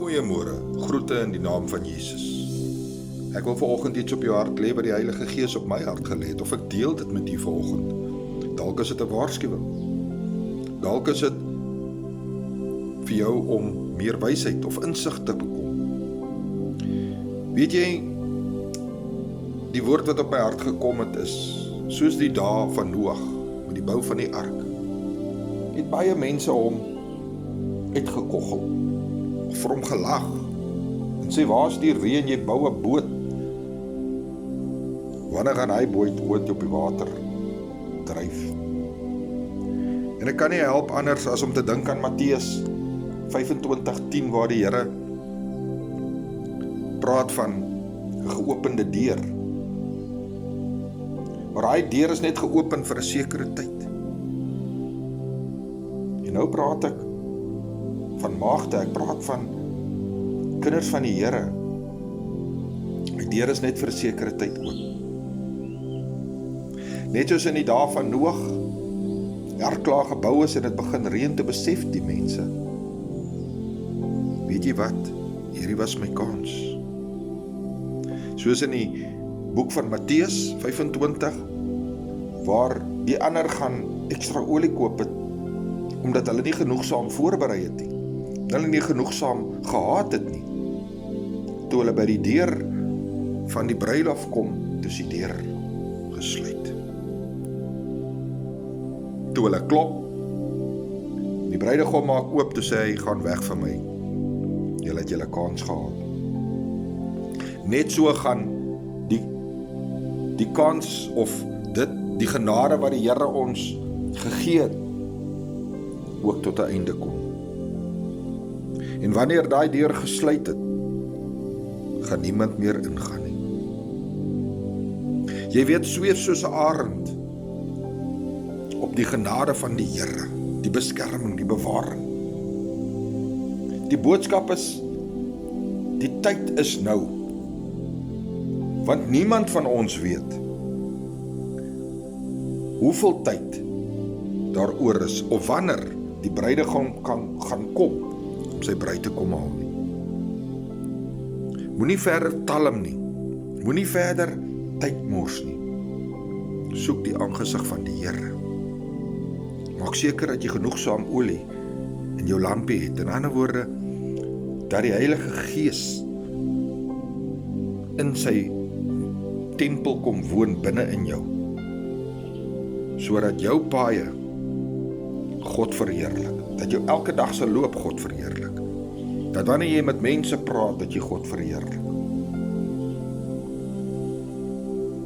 Goeiemôre, groete in die naam van Jesus. Ek wil vanoggend iets op jou hart lê wat die Heilige Gees op my hart gelê het, of ek deel dit met u vanoggend. Dalk is dit 'n waarskuwing. Dalk is dit vir jou om meer wysheid of insig te bekom. Weet jy, die woord wat op my hart gekom het is, soos die dae van Noag, met die bou van die ark, het baie mense hom uitgekoggel, of vir hom gelag, en sê, waar is die reën, jy bou 'n boot? Wanneer gaan hy boot op die water dryf? En ek kan nie help anders as om te dink aan Matteus 25:10, waar die Here praat van 'n geopende deur. Maar daai deur is net geopen vir 'n sekere tyd. En nou praat ek van maagde, ek praat van kinders van die Here. Die deur is net vir 'n sekere tyd oop. Net soos in die dae van Noag, die ark klaar gebou is en dit begin reën, te besef die mense, weet jy wat, hierdie was my kans. Soos in die boek van Matteus 25, waar die ander gaan ekstra olie koop het, omdat hulle nie genoegsaam voorberei het nie, hulle nie genoegsaam gehad het nie. Toe hulle by die deur van die bruilof kom, toe is die deur gesluit. Toe hulle klop, die bruidegom maak oop, toe sê hy, gaan weg van my, julle het julle kans gehad. Net so gaan die kans of die genade wat die Here ons gegee het, ook tot 'n einde kom. En wanneer daai deur gesluit het, gaan niemand meer ingaan nie. Jy weet, sweef soos 'n arend op die genade van die Here, die beskerming, die bewaring. Die boodskap is, die tyd is nou, want niemand van ons weet hoeveel tyd daaroor is, of wanneer die bruidegom gaan kom, om sy bruid te kom haal nie. Moenie verder talm nie, moenie verder tyd mors nie. Soek die aangesig van die Here. Maak seker dat jy genoegsaam olie in jou lampie het. In ander woorde, dat die Heilige Gees in sy tempel kom woon binne in jou, sodat jou paaie God verheerlik, dat jou elke dag se loop God verheerlik, dat wanneer jy met mense praat, dat jy God verheerlik.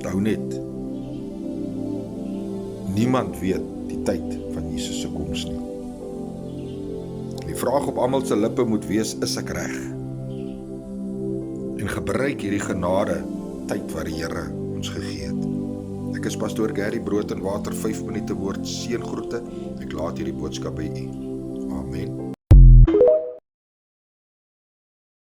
Nou net, niemand weet die tyd van Jesus se koms nie. Die vraag op almal se lippe moet wees, is ek reg? En gebruik hierdie genade tyd wat die Here ons gegee het. Ek is pastoor Gary, Brood en Water, 5 minute woord, seëngroete. Ek laat hierdie boodskap by u. Amen.